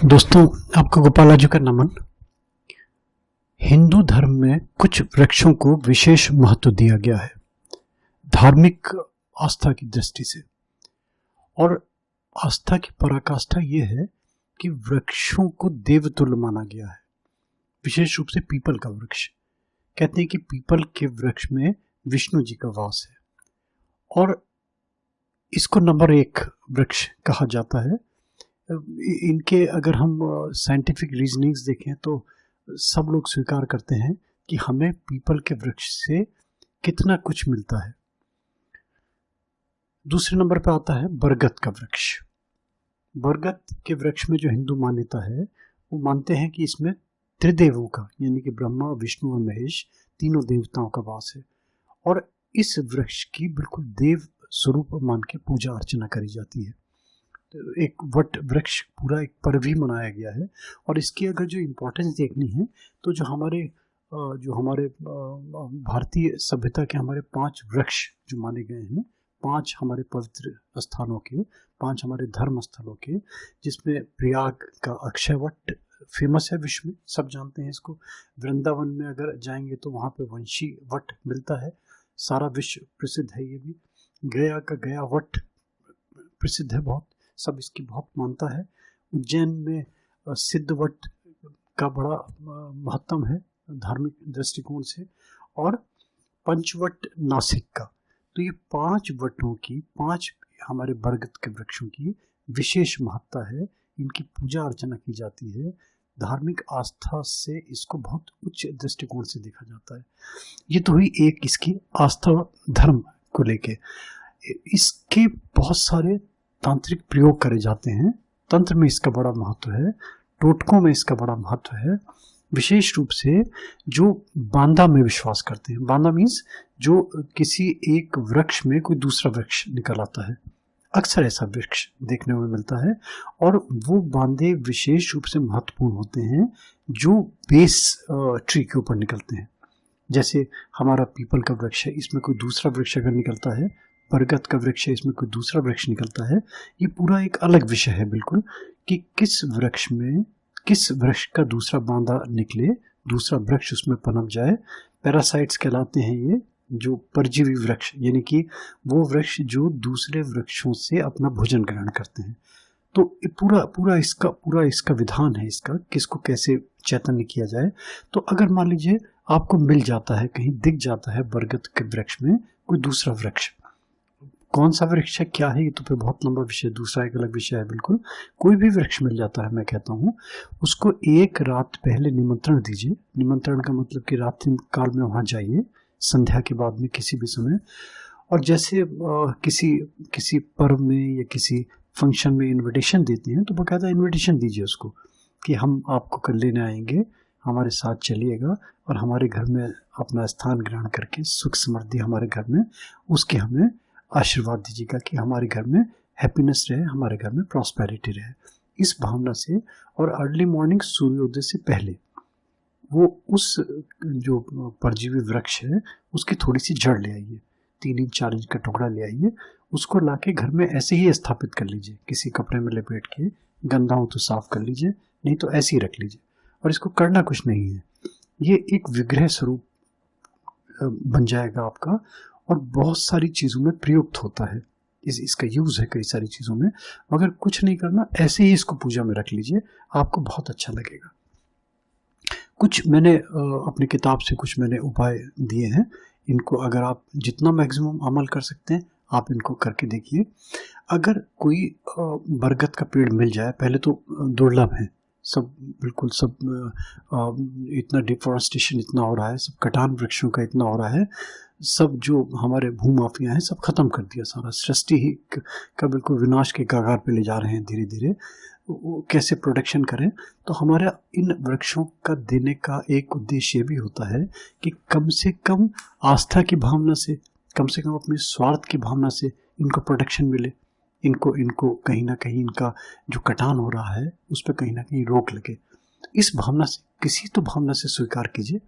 दोस्तों, आपको गोपालाजी का नमन। हिंदू धर्म में कुछ वृक्षों को विशेष महत्व दिया गया है धार्मिक आस्था की दृष्टि से, और आस्था की पराकाष्ठा ये है कि वृक्षों को देवतुल्य माना गया है। विशेष रूप से पीपल का वृक्ष, कहते हैं कि पीपल के वृक्ष में विष्णु जी का वास है और इसको नंबर 1 वृक्ष कहा जाता है। इनके अगर हम साइंटिफिक रीजनिंग्स देखें तो सब लोग स्वीकार करते हैं कि हमें पीपल के वृक्ष से कितना कुछ मिलता है। दूसरे नंबर पर आता है बरगद का वृक्ष। बरगद के वृक्ष में जो हिंदू मान्यता है वो मानते हैं कि इसमें त्रिदेवों का, यानी कि ब्रह्मा, विष्णु और महेश, तीनों देवताओं का वास है और इस वृक्ष की बिल्कुल देव स्वरूप मान के पूजा अर्चना करी जाती है। एक वट वृक्ष पूरा एक पर्व भी मनाया गया है और इसकी अगर जो इम्पोर्टेंस देखनी है तो जो हमारे भारतीय सभ्यता के हमारे 5 वृक्ष जो माने गए हैं, 5 हमारे पवित्र स्थानों के, 5 हमारे धर्म स्थलों के, जिसमें प्रयाग का अक्षय वट फेमस है, विश्व में सब जानते हैं इसको। वृंदावन में अगर जाएंगे तो वहाँ पे वंशी वट मिलता है, सारा विश्व प्रसिद्ध है। ये भी गया का गया वट प्रसिद्ध है बहुत, सब इसकी बहुत मानता है। उज्जैन में सिद्ध वट का बड़ा महत्व है धार्मिक दृष्टिकोण से, और पंचवट नासिक का। तो ये 5 वटों की, 5 हमारे बरगद के वृक्षों की विशेष महत्ता है। इनकी पूजा अर्चना की जाती है, धार्मिक आस्था से इसको बहुत उच्च दृष्टिकोण से देखा जाता है। ये तो हुई एक इसकी आस्था धर्म को लेके। इसके बहुत सारे तांत्रिक प्रयोग करे जाते हैं। तंत्र में इसका बड़ा महत्व है, टोटकों में इसका बड़ा महत्व है। विशेष रूप से जो बांदा में विश्वास करते हैं, बांदा मीन्स जो किसी एक वृक्ष में कोई दूसरा वृक्ष निकल आता है, अक्सर ऐसा वृक्ष देखने में मिलता है और वो बांदे विशेष रूप से महत्वपूर्ण होते हैं जो बेस ट्री के ऊपर निकलते हैं। जैसे हमारा पीपल का वृक्ष है, इसमें कोई दूसरा वृक्ष अगर निकलता है, बरगद का वृक्ष है, इसमें कोई दूसरा वृक्ष निकलता है, ये पूरा एक अलग विषय है बिल्कुल, कि किस वृक्ष में किस वृक्ष का दूसरा बांदा निकले, दूसरा वृक्ष उसमें पनप जाए। पैरासाइट्स कहलाते हैं ये, जो परजीवी वृक्ष, यानी कि वो वृक्ष जो दूसरे वृक्षों से अपना भोजन ग्रहण करते हैं। तो पूरा इसका विधान है, इसका किसको कैसे चैतन्य किया जाए। तो अगर मान लीजिए आपको मिल जाता है, कहीं दिख जाता है बरगद के वृक्ष में कोई दूसरा वृक्ष, कौन सा वृक्ष है, क्या है, ये तो फिर बहुत लंबा विषय, दूसरा एक अलग विषय है बिल्कुल। कोई भी वृक्ष मिल जाता है, मैं कहता हूँ उसको एक रात पहले निमंत्रण दीजिए। निमंत्रण का मतलब कि रात्रि काल में वहाँ जाइए, संध्या के बाद में किसी भी समय, और जैसे किसी पर्व में या किसी फंक्शन में इन्विटेशन देते हैं तो बाकायदा इन्विटेशन दीजिए उसको कि हम आपको कल लेने आएंगे, हमारे साथ चलिएगा और हमारे घर में अपना स्थान ग्रहण करके सुख समृद्धि हमारे घर में, उसके हमें आशीर्वाद दीजिएगा कि हमारे घर में हैप्पीनेस रहे, हमारे घर में प्रॉस्पेरिटी रहे। इस भावना से, और अर्ली मॉर्निंग सूर्योदय से पहले वो उस जो परजीवी वृक्ष है उसकी थोड़ी सी जड़ ले आइए, 3 इंच 4 इंच का टुकड़ा ले आइए, उसको लाके घर में ऐसे ही स्थापित कर लीजिए, किसी कपड़े में लपेट के, गंदा हो तो साफ कर लीजिए, नहीं तो ऐसे ही रख लीजिए। और इसको करना कुछ नहीं है, ये एक विग्रह स्वरूप बन जाएगा आपका और बहुत सारी चीज़ों में प्रयुक्त होता है। इसका यूज़ है कई सारी चीज़ों में। मगर कुछ नहीं करना, ऐसे ही इसको पूजा में रख लीजिए, आपको बहुत अच्छा लगेगा। कुछ मैंने अपनी किताब से कुछ मैंने उपाय दिए हैं, इनको अगर आप जितना मैक्सिमम अमल कर सकते हैं आप इनको करके देखिए। अगर कोई बरगद का पेड़ मिल जाए, पहले तो दुर्लभ है, सब बिल्कुल सब इतना डिफॉरेस्टेशन इतना हो रहा है, सब कटान वृक्षों का इतना हो रहा है, सब जो हमारे भूमाफिया हैं सब खत्म कर दिया, सारा सृष्टि ही का बिल्कुल विनाश के कगार पे ले जा रहे हैं धीरे धीरे। वो कैसे प्रोटेक्शन करें, तो हमारा इन वृक्षों का देने का एक उद्देश्य भी होता है कि कम से कम आस्था की भावना से, कम से कम अपने स्वार्थ की भावना से इनको प्रोटेक्शन मिले, इनको कहीं ना कहीं इनका जो कटान हो रहा है उस पर कहीं ना कहीं रोक लगे। इस भावना से, किसी तो भावना से स्वीकार कीजिए,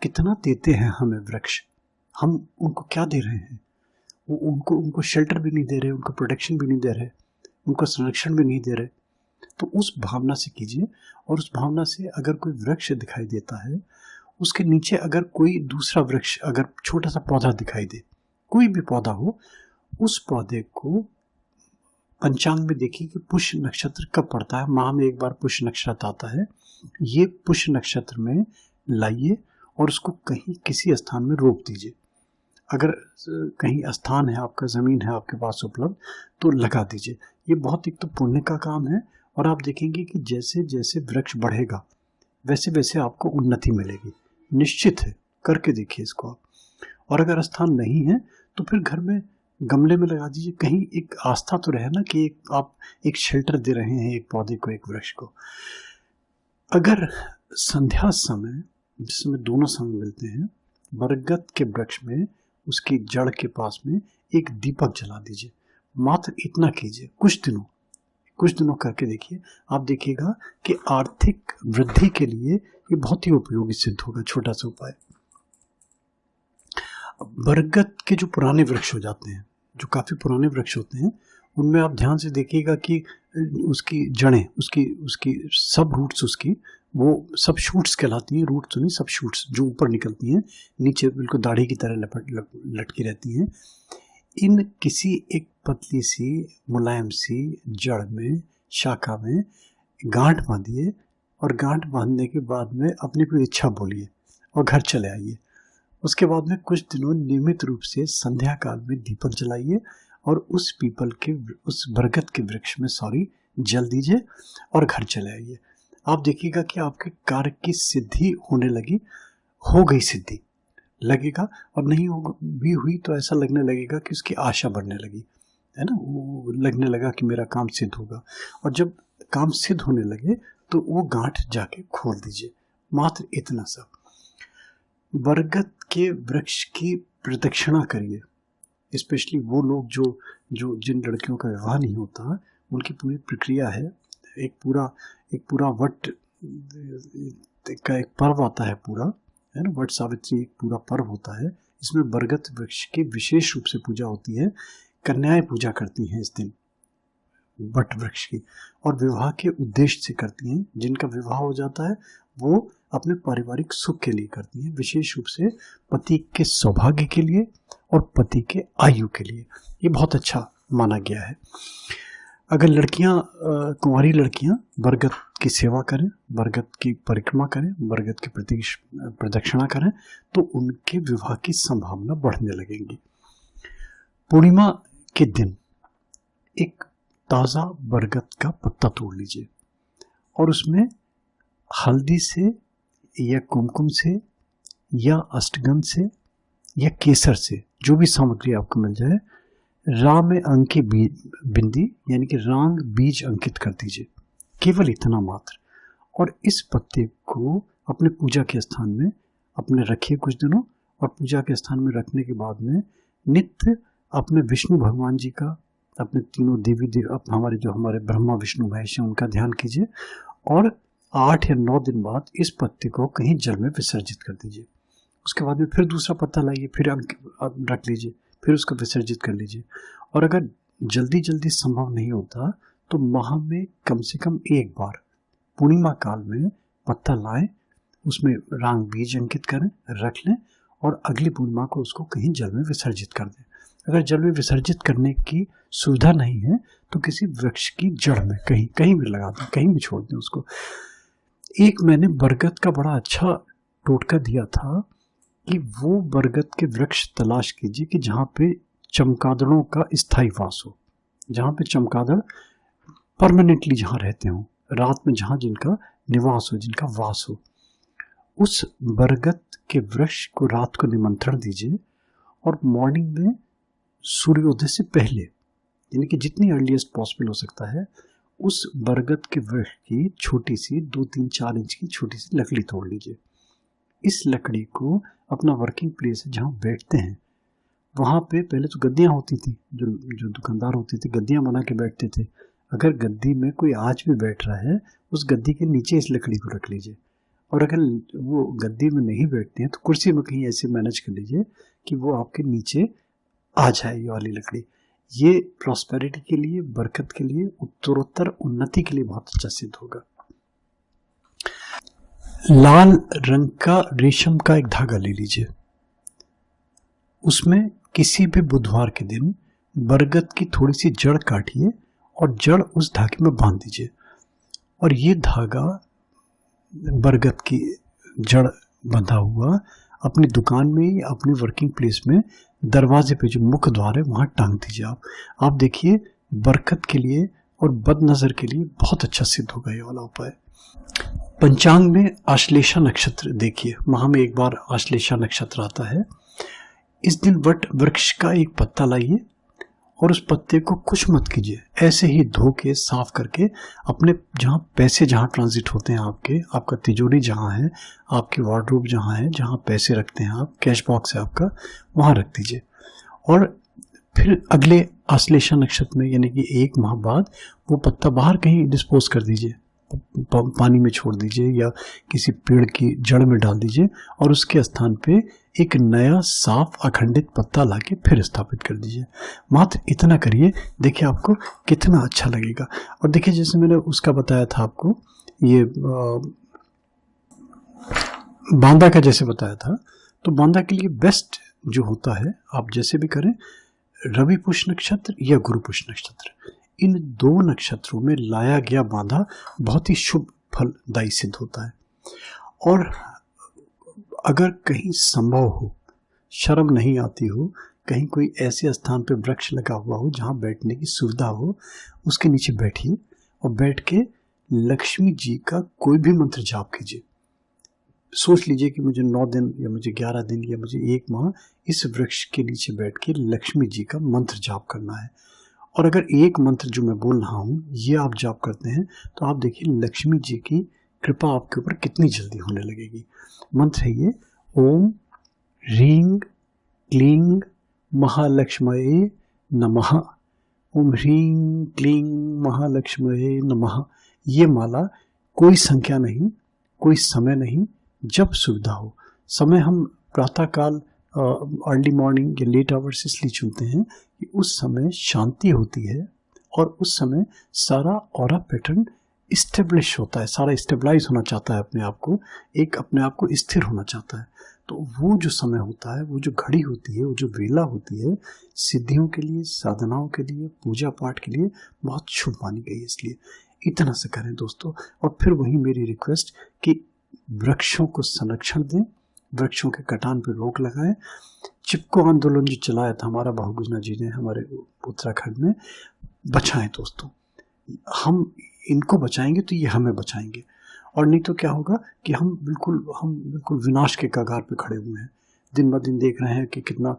कितना देते हैं हमें वृक्ष, हम उनको क्या दे रहे हैं, उनको शेल्टर भी नहीं दे रहे, उनको प्रोटेक्शन भी नहीं दे रहे, उनको संरक्षण भी नहीं दे रहे। तो उस भावना से कीजिए। और उस भावना से अगर कोई वृक्ष दिखाई देता है, उसके नीचे अगर कोई दूसरा वृक्ष, अगर छोटा सा पौधा दिखाई दे, कोई भी पौधा हो, उस पौधे को पंचांग में देखिए कि पुष्य नक्षत्र कब पड़ता है। माह में एक बार पुष्य नक्षत्र आता है, ये पुष्य नक्षत्र में लाइए और उसको कहीं किसी स्थान में रोप दीजिए। अगर कहीं स्थान है आपका, ज़मीन है आपके पास उपलब्ध, तो लगा दीजिए। ये बहुत एक तो पुण्य का काम है, और आप देखेंगे कि जैसे जैसे वृक्ष बढ़ेगा वैसे वैसे आपको उन्नति मिलेगी, निश्चित है। करके देखिए इसको आप। और अगर स्थान नहीं है तो फिर घर में गमले में लगा दीजिए। कहीं एक आस्था तो रहे ना कि आप एक शेल्टर दे रहे हैं एक पौधे को, एक वृक्ष को। अगर संध्या समय, जिस समय दोनों समय मिलते हैं, बरगद के वृक्ष में उसकी जड़ के पास में एक दीपक जला दीजिए। मात्र इतना कीजिए, कुछ दिनों करके देखिए। आप देखिएगा कि आर्थिक वृद्धि के लिए ये बहुत ही उपयोगी सिद्ध होगा। छोटा सा उपाय, बरगद के जो पुराने वृक्ष हो जाते हैं, जो काफ़ी पुराने वृक्ष होते हैं, उनमें आप ध्यान से देखिएगा कि उसकी जड़ें, उसकी सब रूट्स, उसकी वो सब शूट्स कहलाती हैं। रूट्स तो नहीं, सब शूट्स जो ऊपर निकलती हैं, नीचे बिल्कुल दाढ़ी की तरह लटकी रहती हैं। इन किसी एक पतली सी मुलायम सी जड़ में, शाखा में गांठ बांधिए, और गांठ बांधने के बाद में अपनी कोई इच्छा बोलिए और घर चले आइए। उसके बाद में कुछ दिनों नियमित रूप से संध्या काल में दीपक जलाइए और उस बरगद के वृक्ष में जल दीजिए और घर चले आइए। आप देखिएगा कि आपके कार्य की सिद्धि होने लगी, हो गई सिद्धि लगेगा। और नहीं भी हुई तो ऐसा लगने लगेगा कि उसकी आशा बढ़ने लगी, है ना, वो लगने लगा कि मेरा काम सिद्ध होगा। और जब काम सिद्ध होने लगे तो वो गांठ जाके खोल दीजिए। मात्र इतना सा। बरगद के वृक्ष की प्रदक्षिणा करिए। स्पेशली वो लोग जो जिन लड़कियों का विवाह नहीं होता, उनकी पूरी प्रक्रिया है। एक पूरा वट का एक पर्व आता है पूरा, है ना, वट सावित्री एक पूरा पर्व होता है। इसमें बरगद वृक्ष की विशेष रूप से पूजा होती है। कन्याएं पूजा करती हैं इस दिन वट वृक्ष की, और विवाह के उद्देश्य से करती हैं। जिनका विवाह हो जाता है वो अपने पारिवारिक सुख के लिए करती हैं, विशेष रूप से पति के सौभाग्य के लिए और पति के आयु के लिए। ये बहुत अच्छा माना गया है। अगर कुंवारी लड़कियां बरगद की सेवा करें, बरगद की परिक्रमा करें, बरगद की प्रदक्षिणा करें, तो उनके विवाह की संभावना बढ़ने लगेंगी। पूर्णिमा के दिन एक ताज़ा बरगद का पत्ता तोड़ लीजिए और उसमें हल्दी से या कुमकुम से या अष्टगंध से या केसर से, जो भी सामग्री आपको मिल जाए, रा में अंक की बिंदी यानी कि रांग बीज अंकित कर दीजिए। केवल इतना मात्र। और इस पत्ते को अपने पूजा के स्थान में अपने रखिए कुछ दिनों, और पूजा के स्थान में रखने के बाद में नित्य अपने विष्णु भगवान जी का, अपने तीनों देवी हमारे ब्रह्मा विष्णु महेश हैं, उनका ध्यान कीजिए। और 8 या 9 दिन बाद इस पत्ते को कहीं जल में विसर्जित कर दीजिए। उसके बाद में फिर दूसरा पत्ता लाइए, फिर रख लीजिए, फिर उसको विसर्जित कर लीजिए। और अगर जल्दी संभव नहीं होता तो माह में कम से कम एक बार पूर्णिमा काल में पत्ता लाएं, उसमें रांग बीज अंकित करें, रख लें, और अगली पूर्णिमा को उसको कहीं जल में विसर्जित कर दें। अगर जल में विसर्जित करने की सुविधा नहीं है तो किसी वृक्ष की जड़ में कहीं भी लगा दें, कहीं भी छोड़ दें उसको। एक मैंने बरगद का बड़ा अच्छा टोटका दिया था कि वो बरगद के वृक्ष तलाश कीजिए कि जहाँ पे चमगादड़ों का स्थायी वास हो, जहाँ पे चमगादड़ परमानेंटली जहाँ रहते हों, रात में जहाँ जिनका निवास हो, जिनका वास हो, उस बरगद के वृक्ष को रात को निमंत्रण दीजिए और मॉर्निंग में सूर्योदय से पहले, यानी कि जितनी अर्लीस्ट पॉसिबल हो सकता है, उस बरगद के वृक्ष की छोटी सी 2-3-4 इंच की छोटी सी लकड़ी तोड़ लीजिए। इस लकड़ी को अपना वर्किंग प्लेस है जहाँ बैठते हैं, वहाँ पे पहले तो गद्दियाँ होती थी, जो दुकानदार होते थे गद्दियाँ बना के बैठते थे। अगर गद्दी में कोई आज भी बैठ रहा है, उस गद्दी के नीचे इस लकड़ी को रख लीजिए। और अगर वो गद्दी में नहीं बैठते हैं तो कुर्सी में कहीं ऐसे मैनेज कर लीजिए कि वो आपके नीचे आ जाए ये वाली लकड़ी। ये प्रॉस्पेरिटी के लिए, बरकत के लिए, उत्तरोत्तर उन्नति के लिए बहुत अच्छा सिद्ध होगा। लाल रंग का रेशम का एक धागा ले लीजिए, उसमें किसी भी बुधवार के दिन बरगद की थोड़ी सी जड़ काटिए और जड़ उस धागे में बांध दीजिए, और ये धागा बरगद की जड़ बंधा हुआ अपनी दुकान में या अपनी वर्किंग प्लेस में दरवाजे पे जो मुख्य द्वार है वहाँ टांग दीजिए। आप देखिए बरकत के लिए और बदनजर के लिए बहुत अच्छा सिद्ध होगा ये वाला उपाय। पंचांग में आश्लेषा नक्षत्र देखिए, माह में एक बार आश्लेषा नक्षत्र आता है। इस दिन वट वृक्ष का एक पत्ता लाइए और उस पत्ते को कुछ मत कीजिए, ऐसे ही धो के साफ करके अपने जहाँ पैसे जहाँ ट्रांजिट होते हैं आपका तिजोरी जहाँ है, आपकी वार्डरोब जहाँ है, जहाँ पैसे रखते हैं आप, कैश बॉक्स है आपका, वहाँ रख दीजिए। और फिर अगले आश्लेषा नक्षत्र में यानी कि 1 माह बाद वो पत्ता बाहर कहीं डिस्पोज कर दीजिए, पानी में छोड़ दीजिए या किसी पेड़ की जड़ में डाल दीजिए, और उसके स्थान पे एक नया साफ अखंडित पत्ता लाके फिर स्थापित कर दीजिए। मात्र इतना करिए, देखिए आपको कितना अच्छा लगेगा। और देखिए जैसे मैंने उसका बताया था आपको, ये बांदा का जैसे बताया था, तो बांदा के लिए बेस्ट जो होता है, आप जैसे भी करें, रवि पुष्य नक्षत्र या गुरु पुष्य नक्षत्र, इन 2 नक्षत्रों में लाया गया बांधा बहुत ही शुभ फलदायी सिद्ध होता है। और अगर कहीं संभव हो, शर्म नहीं आती हो, कहीं कोई ऐसे स्थान पे वृक्ष लगा हुआ हो जहाँ बैठने की सुविधा हो, उसके नीचे बैठिए और बैठ के लक्ष्मी जी का कोई भी मंत्र जाप कीजिए। सोच लीजिए कि मुझे 9 दिन या मुझे 11 दिन या मुझे 1 माह इस वृक्ष के नीचे बैठ के लक्ष्मी जी का मंत्र जाप करना है। और अगर एक मंत्र जो मैं बोल रहा हूँ ये आप जाप करते हैं तो आप देखिए लक्ष्मी जी की कृपा आपके ऊपर कितनी जल्दी होने लगेगी। मंत्र है ये, ओम ह्रीं क्लीं महालक्ष्मये नमः। ओम ह्रीं क्लीं महालक्ष्मये नमः। ये माला कोई संख्या नहीं, कोई समय नहीं, जब सुविधा हो। समय हम प्रातःकाल अर्ली मॉर्निंग या लेट आवर्स इसलिए चुनते हैं कि उस समय शांति होती है और उस समय सारा ऑरा पैटर्न इस्टेब्लिश होता है, सारा स्टेबलाइज होना चाहता है अपने आप को, एक अपने आप को स्थिर होना चाहता है। तो वो जो समय होता है, वो जो घड़ी होती है, वो जो वेला होती है, सिद्धियों के लिए, साधनाओं के लिए, पूजा पाठ के लिए बहुत शुभ मानी गई है। इसलिए इतना से करें दोस्तों। और फिर वही मेरी रिक्वेस्ट कि वृक्षों को संरक्षण दें, वृक्षों के कटान पर रोक लगाएं। चिपको आंदोलन जो चलाया था हमारा बहुगुजना जी ने हमारे उत्तराखंड में, बचाएं दोस्तों। हम इनको बचाएंगे तो ये हमें बचाएंगे, और नहीं तो क्या होगा कि हम बिल्कुल विनाश के कगार पे खड़े हुए हैं। दिन ब दिन देख रहे हैं कि कितना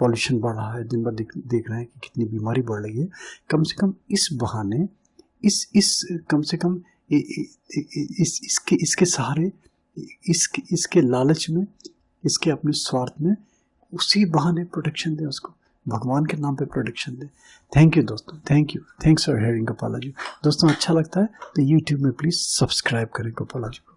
पॉल्यूशन बढ़ रहा है, दिन ब दिन देख रहे हैं कि कितनी बीमारी बढ़ रही है। कम से कम इस बहाने कम से कम इसके सहारे, इसके लालच में, इसके अपने स्वार्थ में, उसी बहाने प्रोटेक्शन दें उसको, भगवान के नाम पे प्रोटेक्शन दें। थैंक यू दोस्तों, थैंक्स फॉर हेयरिंग गोपाला जी। दोस्तों अच्छा लगता है तो यूट्यूब में प्लीज़ सब्सक्राइब करें गोपाला जी को।